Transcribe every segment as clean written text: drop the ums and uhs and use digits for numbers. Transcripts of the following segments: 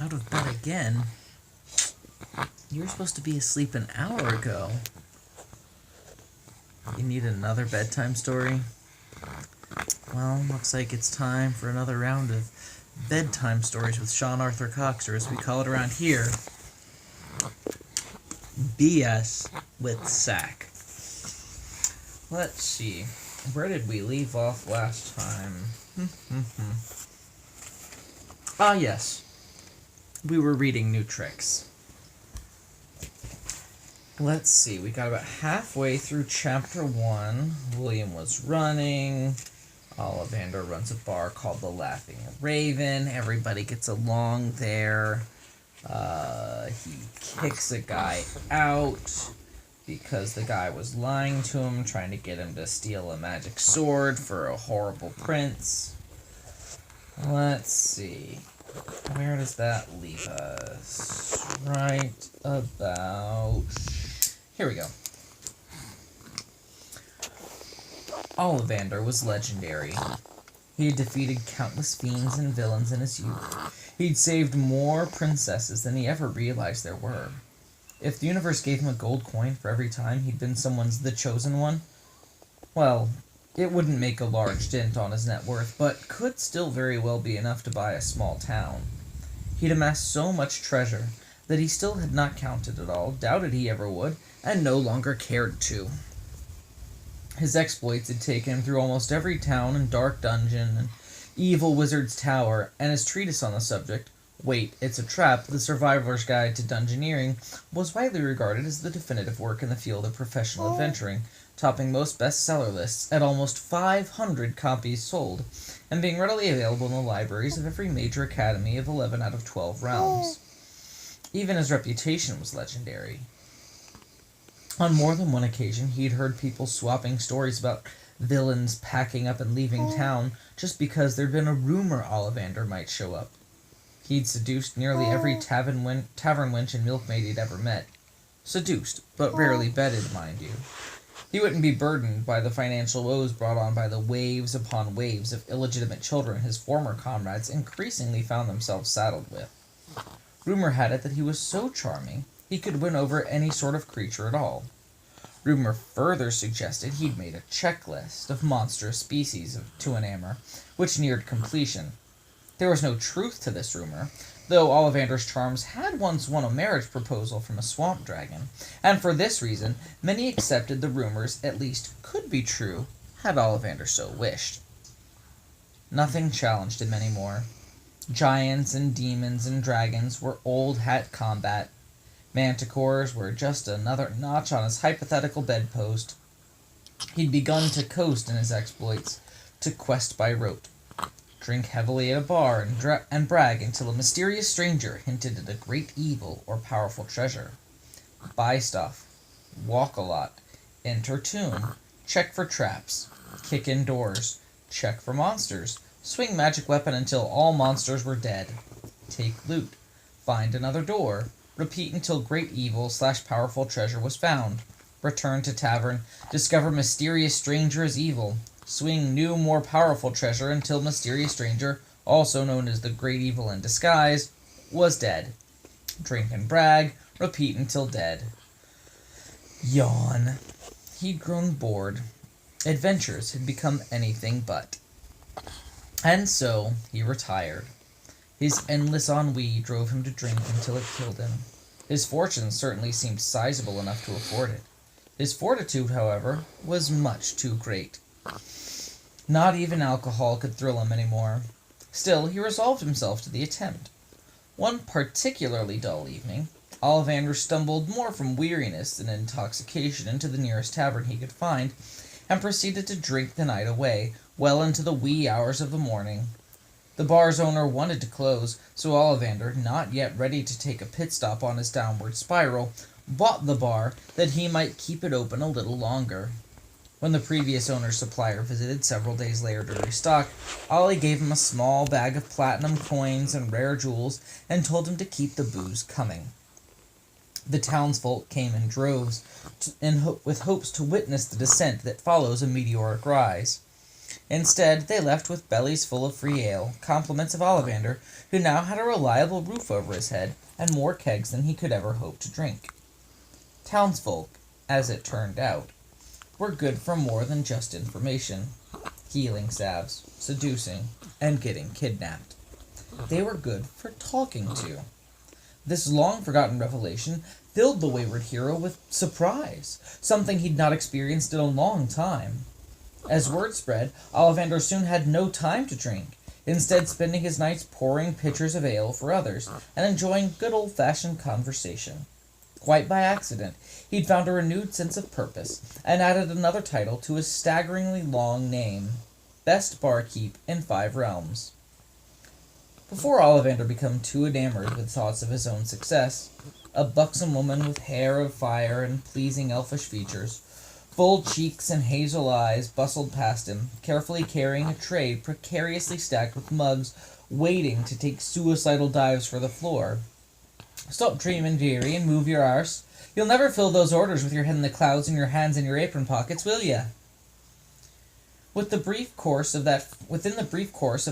Out of bed again? You were supposed to be asleep an hour ago. You need another bedtime story? Well, looks like it's time for another round of bedtime stories with Sean Arthur Cox, or as we call it around here, BS with S.A.C. Let's see. Where did we leave off last time? Ah, yes. We were reading new tricks. Let's see. We got about halfway through chapter 1. William was running. Ollivander runs a bar called the Laughing Raven. Everybody gets along there. He kicks a guy out because the guy was lying to him, trying to get him to steal a magic sword for a horrible prince. Let's see. Where does that leave us? Right about... Here we go. Ollivander was legendary. He had defeated countless fiends and villains in his youth. He'd saved more princesses than he ever realized there were. If the universe gave him a gold coin for every time he'd been someone's the chosen one, well, it wouldn't make a large dent on his net worth, but could still very well be enough to buy a small town. He'd amassed so much treasure that he still had not counted it all, doubted he ever would, and no longer cared to. His exploits had taken him through almost every town and dark dungeon and evil wizard's tower, and his treatise on the subject, Wait, It's a Trap, The Survivor's Guide to Dungeoneering, was widely regarded as the definitive work in the field of professional adventuring, topping most bestseller lists at almost 500 copies sold, and being readily available in the libraries of every major academy of 11 out of 12 realms. Even his reputation was legendary. On more than one occasion, he'd heard people swapping stories about villains packing up and leaving town just because there'd been a rumor Ollivander might show up. He'd seduced nearly every tavern wench and milkmaid he'd ever met. Seduced, but rarely bedded, mind you. He wouldn't be burdened by the financial woes brought on by the waves upon waves of illegitimate children his former comrades increasingly found themselves saddled with. Rumor had it that he was so charming he could win over any sort of creature at all. Rumor further suggested he'd made a checklist of monstrous species to enamor, which neared completion. There was no truth to this rumor, though Ollivander's charms had once won a marriage proposal from a swamp dragon, and for this reason many accepted the rumors at least could be true, had Ollivander so wished. Nothing challenged him anymore. Giants and demons and dragons were old hat combat. Manticores were just another notch on his hypothetical bedpost. He'd begun to coast in his exploits, to quest by rote, drink heavily at a bar, and brag until a mysterious stranger hinted at a great evil or powerful treasure. Buy stuff, walk a lot, enter tune, check for traps, kick in doors, check for monsters, swing magic weapon until all monsters were dead, take loot, find another door, repeat until great evil/powerful treasure was found, return to tavern, discover mysterious stranger is evil, swing new more powerful treasure until mysterious stranger, also known as the great evil in disguise, was dead. Drink and brag, repeat until dead. Yawn. He'd grown bored. Adventures had become anything but. And so he retired. His endless ennui drove him to drink until it killed him. His fortune certainly seemed sizable enough to afford it. His fortitude, however, was much too great. Not even alcohol could thrill him anymore. Still, he resolved himself to the attempt. One particularly dull evening, Ollivander stumbled more from weariness than intoxication into the nearest tavern he could find, and proceeded to drink the night away, well into the wee hours of the morning. The bar's owner wanted to close, so Ollivander, not yet ready to take a pit stop on his downward spiral, bought the bar that he might keep it open a little longer. When the previous owner's supplier visited several days later to restock, Ollie gave him a small bag of platinum coins and rare jewels and told him to keep the booze coming. The townsfolk came in droves with hopes to witness the descent that follows a meteoric rise. Instead, they left with bellies full of free ale, compliments of Ollivander, who now had a reliable roof over his head and more kegs than he could ever hope to drink. Townsfolk, as it turned out, were good for more than just information, healing salves, seducing, and getting kidnapped. They were good for talking to. This long-forgotten revelation filled the wayward hero with surprise, something he'd not experienced in a long time. As word spread, Ollivander soon had no time to drink, instead spending his nights pouring pitchers of ale for others and enjoying good old-fashioned conversation. Quite by accident, he'd found a renewed sense of purpose and added another title to his staggeringly long name, Best Barkeep in 5 Realms. Before Ollivander became too enamored with thoughts of his own success, a buxom woman with hair of fire and pleasing elfish features, full cheeks and hazel eyes bustled past him, carefully carrying a tray precariously stacked with mugs, waiting to take suicidal dives for the floor. "Stop dreaming, dearie, and move your arse. You'll never fill those orders with your head in the clouds and your hands in your apron pockets, will ya?" Within the brief course of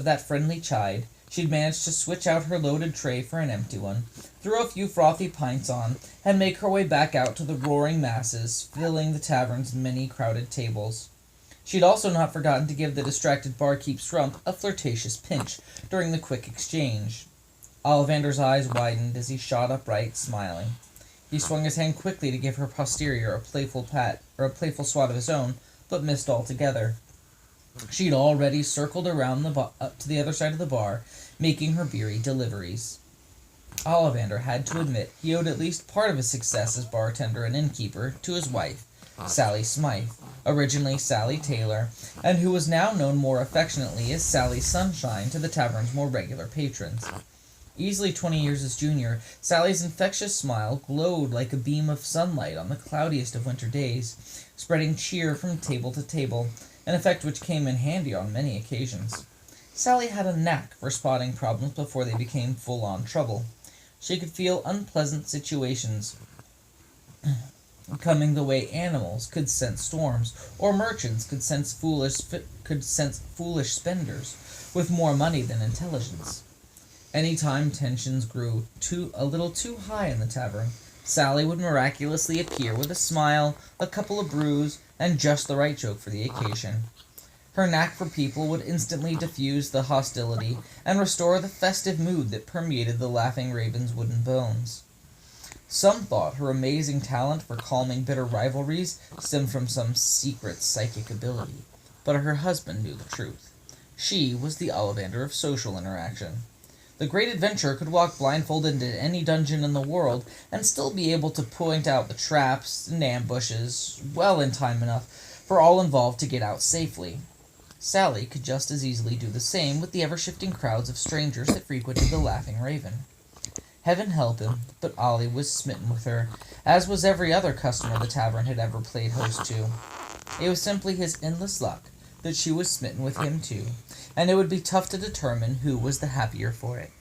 that friendly chide, she'd managed to switch out her loaded tray for an empty one, throw a few frothy pints on, and make her way back out to the roaring masses, filling the tavern's many crowded tables. She'd also not forgotten to give the distracted barkeep's rump a flirtatious pinch during the quick exchange. Ollivander's eyes widened as he shot upright, smiling. He swung his hand quickly to give her posterior a playful pat, or a playful swat of his own, but missed altogether. She'd already circled around up to the other side of the bar, making her beery deliveries. Ollivander had to admit he owed at least part of his success as bartender and innkeeper to his wife, Sally Smythe, originally Sally Taylor, and who was now known more affectionately as Sally Sunshine to the tavern's more regular patrons. Easily 20 years his junior, Sally's infectious smile glowed like a beam of sunlight on the cloudiest of winter days, spreading cheer from table to table, an effect which came in handy on many occasions. Sally had a knack for spotting problems before they became full-on trouble. She could feel unpleasant situations coming the way animals could sense storms, or merchants could sense foolish spenders with more money than intelligence. Any time tensions grew a little too high in the tavern, Sally would miraculously appear with a smile, a couple of brews, and just the right joke for the occasion. Her knack for people would instantly diffuse the hostility and restore the festive mood that permeated the Laughing Raven's wooden bones. Some thought her amazing talent for calming bitter rivalries stemmed from some secret psychic ability, but her husband knew the truth. She was the Ollivander of social interaction. The great adventurer could walk blindfolded into any dungeon in the world and still be able to point out the traps and ambushes well in time enough for all involved to get out safely. Sally could just as easily do the same with the ever-shifting crowds of strangers that frequented the Laughing Raven. Heaven help him, but Ollie was smitten with her, as was every other customer the tavern had ever played host to. It was simply his endless luck that she was smitten with him too, and it would be tough to determine who was the happier for it.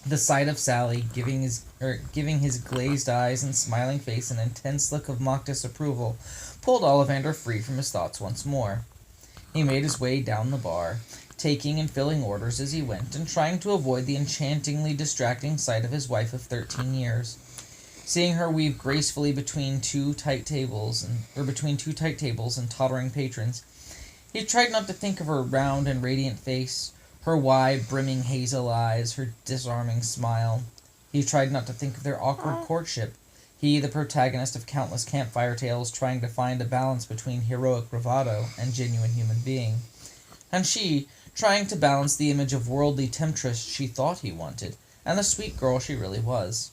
The sight of Sally giving his glazed eyes and smiling face an intense look of mock disapproval pulled Ollivander free from his thoughts once more. He made his way down the bar, taking and filling orders as he went, and trying to avoid the enchantingly distracting sight of his wife of 13 years. Seeing her weave gracefully between two tight tables and tottering patrons, he tried not to think of her round and radiant face, her wide, brimming hazel eyes, her disarming smile. He tried not to think of their awkward courtship, he, the protagonist of countless campfire tales, trying to find a balance between heroic bravado and genuine human being, and she, trying to balance the image of worldly temptress she thought he wanted, and the sweet girl she really was.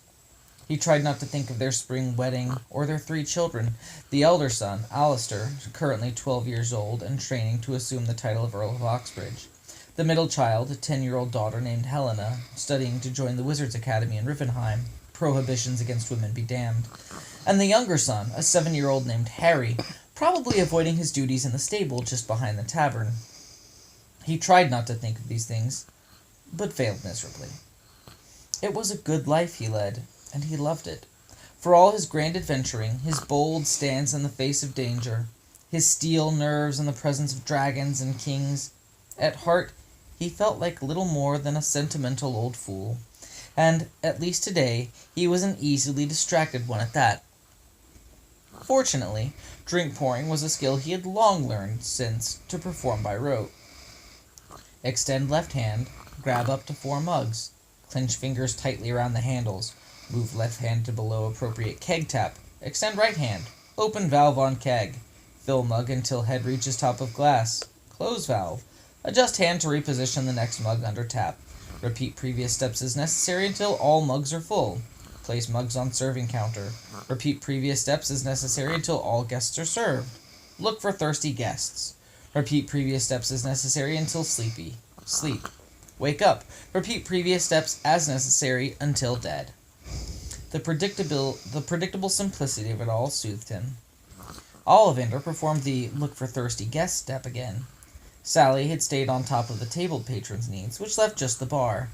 He tried not to think of their spring wedding, or their 3 children, the elder son, Alistair, currently 12 years old and training to assume the title of Earl of Oxbridge, the middle child, a 10-year-old daughter named Helena, studying to join the Wizards' Academy in Rivenheim, prohibitions against women be damned, and the younger son, a 7-year-old named Harry, probably avoiding his duties in the stable just behind the tavern. He tried not to think of these things, but failed miserably. It was a good life he led, and he loved it. For all his grand adventuring, his bold stance in the face of danger, his steel nerves in the presence of dragons and kings. At heart, he felt like little more than a sentimental old fool, and, at least today, he was an easily distracted one at that. Fortunately, drink pouring was a skill he had long learned since to perform by rote. Extend left hand, grab up to 4 mugs, clench fingers tightly around the handles, move left hand to below appropriate keg tap, extend right hand, open valve on keg, fill mug until head reaches top of glass, close valve, adjust hand to reposition the next mug under tap, repeat previous steps as necessary until all mugs are full, place mugs on serving counter, repeat previous steps as necessary until all guests are served, look for thirsty guests, repeat previous steps as necessary until sleepy, sleep, wake up, repeat previous steps as necessary until dead. The predictable simplicity of it all soothed him. Ollivander performed the look for thirsty guest step again. Sally had stayed on top of the table patrons' needs, which left just the bar.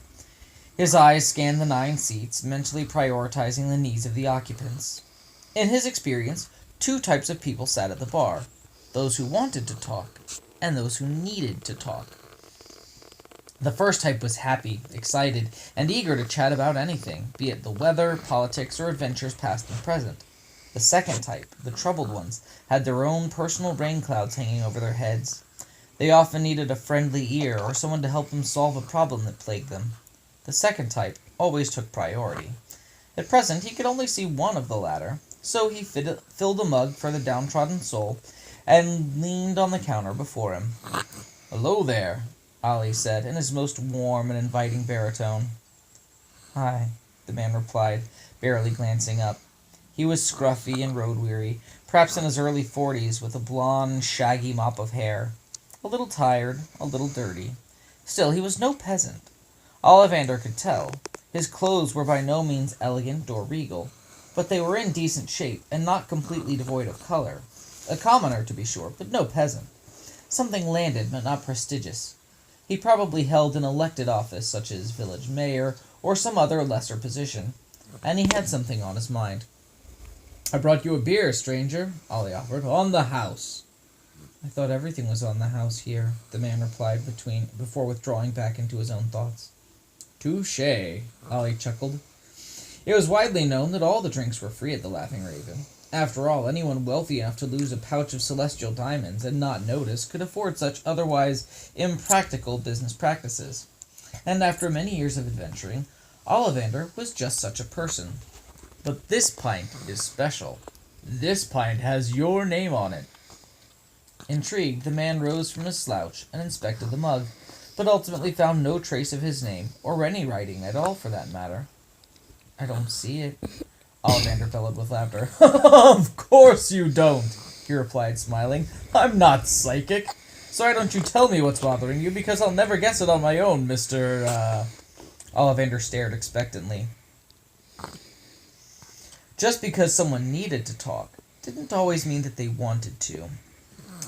His eyes scanned the 9 seats, mentally prioritizing the needs of the occupants. In his experience, 2 types of people sat at the bar: those who wanted to talk, and those who needed to talk. The first type was happy, excited, and eager to chat about anything, be it the weather, politics, or adventures past and present. The second type, the troubled ones, had their own personal rain clouds hanging over their heads. They often needed a friendly ear or someone to help them solve a problem that plagued them. The second type always took priority. At present, he could only see one of the latter, so he filled a mug for the downtrodden soul and leaned on the counter before him. "Hello there," Ollie said, in his most warm and inviting baritone. "Hi," the man replied, barely glancing up. He was scruffy and road-weary, perhaps in his early 40s, with a blonde, shaggy mop of hair. A little tired, a little dirty. Still, he was no peasant. Ollivander could tell. His clothes were by no means elegant or regal, but they were in decent shape and not completely devoid of color. A commoner, to be sure, but no peasant. Something landed, but not prestigious. He probably held an elected office, such as village mayor, or some other lesser position, and he had something on his mind. "I brought you a beer, stranger," Ollie offered. "On the house." "I thought everything was on the house here," the man replied before withdrawing back into his own thoughts. "Touché," Ollie chuckled. It was widely known that all the drinks were free at the Laughing Raven. After all, anyone wealthy enough to lose a pouch of celestial diamonds and not notice could afford such otherwise impractical business practices. And after many years of adventuring, Ollivander was just such a person. "But this pint is special. This pint has your name on it." Intrigued, the man rose from his slouch and inspected the mug, but ultimately found no trace of his name, or any writing at all for that matter. "I don't see it," Ollivander bellowed with laughter. "Of course you don't," he replied, smiling. "I'm not psychic. So why don't you tell me what's bothering you, because I'll never guess it on my own, Mr. Ollivander stared expectantly. Just because someone needed to talk didn't always mean that they wanted to.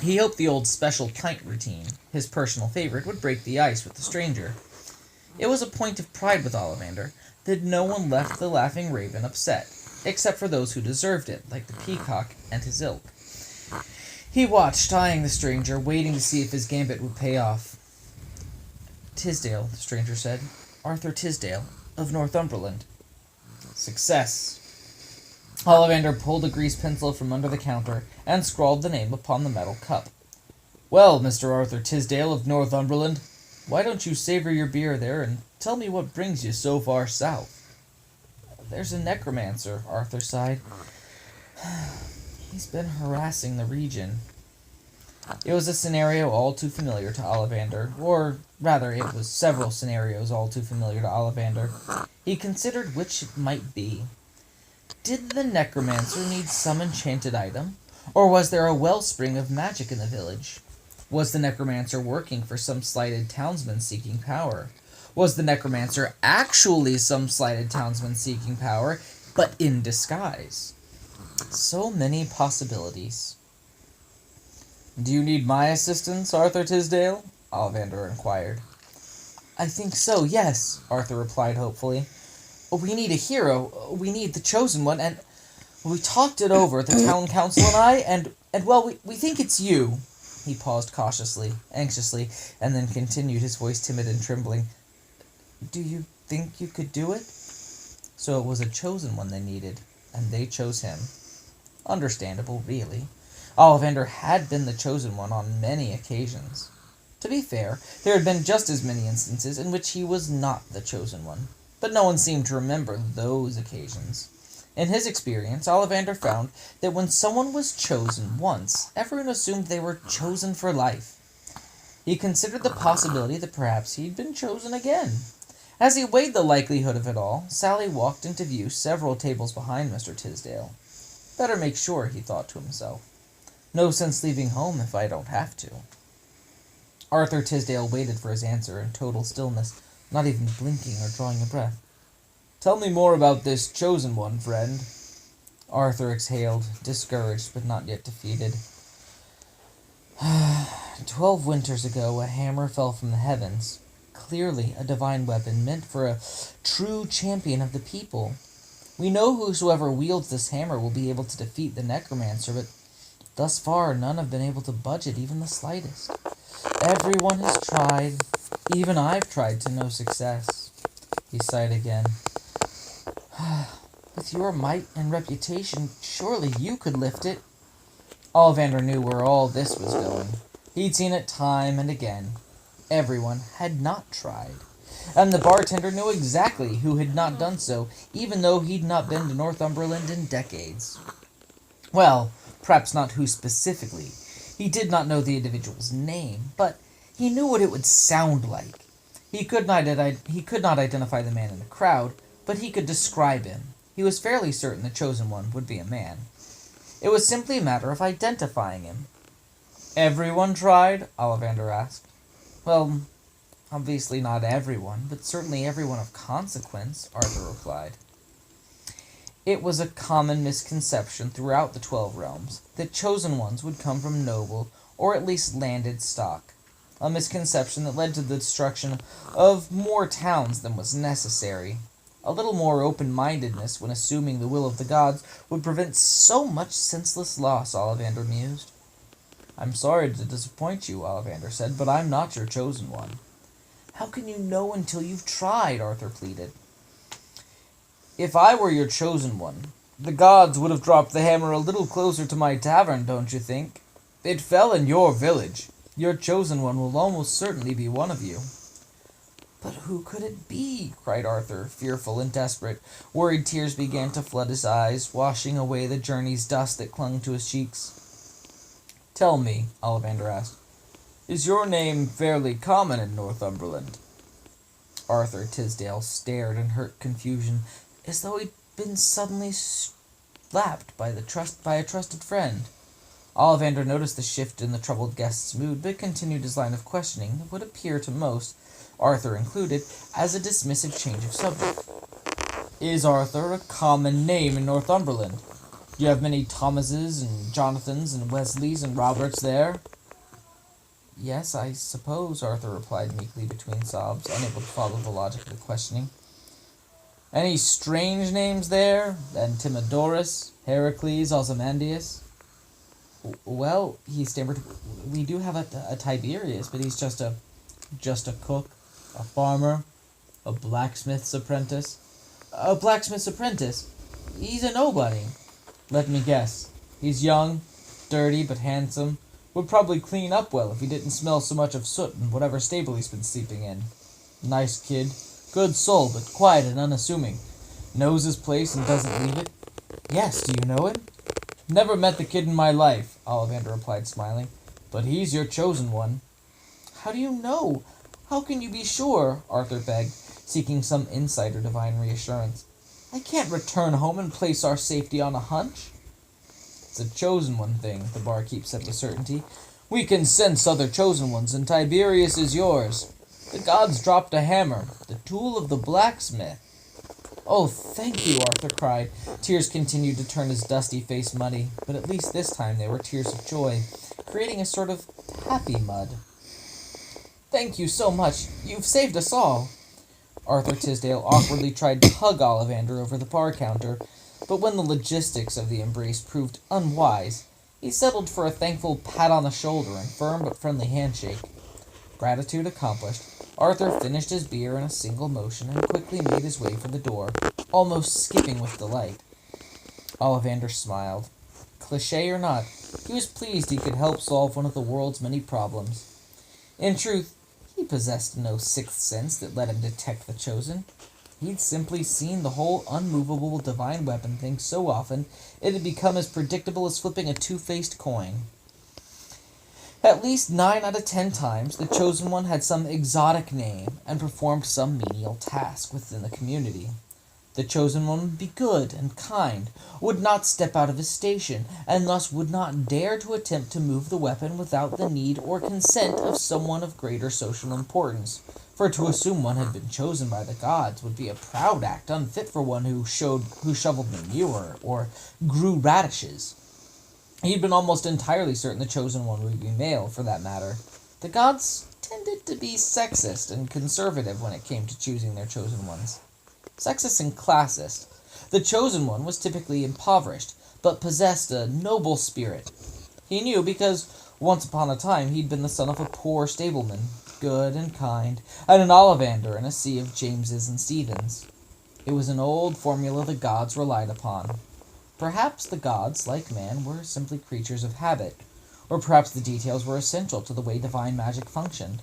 He hoped the old special pint routine, his personal favorite, would break the ice with the stranger. It was a point of pride with Ollivander that no one left the Laughing Raven upset, except for those who deserved it, like the peacock and his ilk. He watched, eyeing the stranger, waiting to see if his gambit would pay off. "Tisdale," the stranger said. "Arthur Tisdale, of Northumberland." "Success." Ollivander pulled a grease pencil from under the counter and scrawled the name upon the metal cup. "Well, Mr. Arthur Tisdale of Northumberland, why don't you savor your beer there and tell me what brings you so far south?" "There's a necromancer," Arthur sighed. "He's been harassing the region." It was a scenario all too familiar to Ollivander, or rather, it was several scenarios all too familiar to Ollivander. He considered which it might be. Did the necromancer need some enchanted item, or was there a wellspring of magic in the village? Was the necromancer working for some slighted townsman seeking power? Was the necromancer actually some slighted townsman seeking power, but in disguise? So many possibilities. "Do you need my assistance, Arthur Tisdale?" Ollivander inquired. "I think so, yes," Arthur replied hopefully. "We need a hero. We need the chosen one, and we talked it over, the town council and I, and And well, we think it's you. He paused cautiously, anxiously, and then continued, his voice timid and trembling. Do you think you could do it? So it was a chosen one they needed, and they chose him. Understandable, really. Ollivander had been the chosen one on many occasions. To be fair, there had been just as many instances in which he was not the chosen one, but no one seemed to remember those occasions. In his experience, Ollivander found that when someone was chosen once, everyone assumed they were chosen for life. He considered the possibility that perhaps he'd been chosen again. As he weighed the likelihood of it all, Sally walked into view several tables behind Mr. Tisdale. Better make sure, he thought to himself. No sense leaving home if I don't have to. Arthur Tisdale waited for his answer in total stillness, not even blinking or drawing a breath. Tell me more about this chosen one, friend. Arthur exhaled, discouraged but not yet defeated. 12 winters ago, a hammer fell from the heavens. Clearly a divine weapon meant for a true champion of the people. We know whosoever wields this hammer will be able to defeat the necromancer, but thus far none have been able to budge it even the slightest. Everyone has tried. Even I've tried to no success. He sighed again. With your might and reputation, surely you could lift it. Ollivander knew where all this was going. He'd seen it time and again. Everyone had not tried. And the bartender knew exactly who had not done so, even though he'd not been to Northumberland in decades. Well, perhaps not who specifically. He did not know the individual's name, but he knew what it would sound like. He could not identify the man in the crowd, but he could describe him. He was fairly certain the chosen one would be a man. It was simply a matter of identifying him. Everyone tried? Ollivander asked. Well, obviously not everyone, but certainly everyone of consequence, Arthur replied. It was a common misconception throughout the 12 realms that chosen ones would come from noble, or at least landed stock. A misconception that led to the destruction of more towns than was necessary. A little more open-mindedness when assuming the will of the gods would prevent so much senseless loss, Ollivander mused. I'm sorry to disappoint you, Ollivander said, but I'm not your chosen one. How can you know until you've tried? Arthur pleaded. If I were your chosen one, the gods would have dropped the hammer a little closer to my tavern, don't you think? It fell in your village. Your chosen one will almost certainly be one of you. But who could it be? Cried Arthur, fearful and desperate. Worried tears began to flood his eyes, washing away the journey's dust that clung to his cheeks. Tell me, Ollivander asked, is your name fairly common in Northumberland? Arthur Tisdale stared in hurt confusion, as though he'd been suddenly slapped by a trusted friend. Ollivander noticed the shift in the troubled guest's mood, but continued his line of questioning that would appear to most, Arthur included, as a dismissive change of subject. Is Arthur a common name in Northumberland? Do you have many Thomases and Jonathans and Wesleys and Roberts there? Yes, I suppose, Arthur replied meekly between sobs, unable to follow the logic of the questioning. Any strange names there? Antimodorus, Heracles, Ozymandias? Well, he stammered, we do have a Tiberius, but he's just a cook, a farmer, a blacksmith's apprentice. A blacksmith's apprentice? He's a nobody. Let me guess. He's young, dirty, but handsome. Would probably clean up well if he didn't smell so much of soot in whatever stable he's been sleeping in. Nice kid. Good soul, but quiet and unassuming. Knows his place and doesn't leave it. Yes, do you know him? Never met the kid in my life, Ollivander replied, smiling. But he's your chosen one. How do you know? How can you be sure? Arthur begged, seeking some insight or divine reassurance. I can't return home and place our safety on a hunch. It's a chosen one thing, the barkeep said with certainty. We can sense other chosen ones, and Tiberius is yours. The gods dropped a hammer, the tool of the blacksmith. Oh, thank you, Arthur cried. Tears continued to turn his dusty face muddy, but at least this time they were tears of joy, creating a sort of happy mud. Thank you so much. You've saved us all. Arthur Tisdale awkwardly tried to hug Ollivander over the bar counter, but when the logistics of the embrace proved unwise, He settled for a thankful pat on the shoulder and firm but friendly handshake. Gratitude accomplished, Arthur finished his beer in a single motion and quickly made his way for the door, almost skipping with delight. Ollivander smiled. Cliché or not, he was pleased he could help solve one of the world's many problems. In truth, he possessed no sixth sense that let him detect the chosen. He'd simply seen the whole unmovable divine weapon thing so often it had become as predictable as flipping a two-faced coin. At least 9 out of 10 times, the Chosen One had some exotic name and performed some menial task within the community. The Chosen One would be good and kind, would not step out of his station, and thus would not dare to attempt to move the weapon without the need or consent of someone of greater social importance, for to assume one had been chosen by the gods would be a proud act unfit for one who shoveled manure or grew radishes. He'd been almost entirely certain the Chosen One would be male, for that matter. The gods tended to be sexist and conservative when it came to choosing their chosen ones. Sexist and classist. The Chosen One was typically impoverished, but possessed a noble spirit. He knew because, once upon a time, he'd been the son of a poor stableman, good and kind, and an Ollivander in a sea of Jameses and Stephens. It was an old formula the gods relied upon. Perhaps the gods, like man, were simply creatures of habit, or perhaps the details were essential to the way divine magic functioned.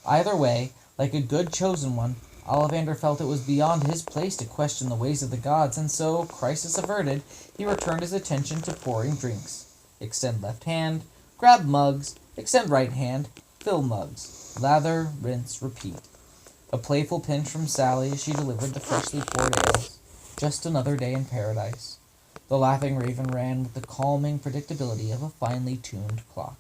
Either way, like a good chosen one, Ollivander felt it was beyond his place to question the ways of the gods, and so, crisis averted, he returned his attention to pouring drinks. Extend left hand, grab mugs, extend right hand, fill mugs. Lather, rinse, repeat. A playful pinch from Sally as she delivered the freshly poured ales. Just another day in paradise. The laughing raven ran with the calming predictability of a finely tuned clock.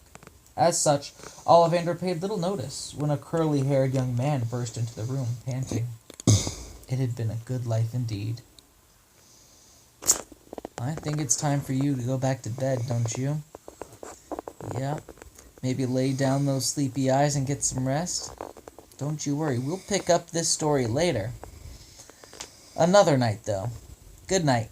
As such, Ollivander paid little notice when a curly-haired young man burst into the room, panting. It had been a good life indeed. I think it's time for you to go back to bed, don't you? Yeah. Maybe lay down those sleepy eyes and get some rest? Don't you worry, we'll pick up this story later. Another night, though. Good night.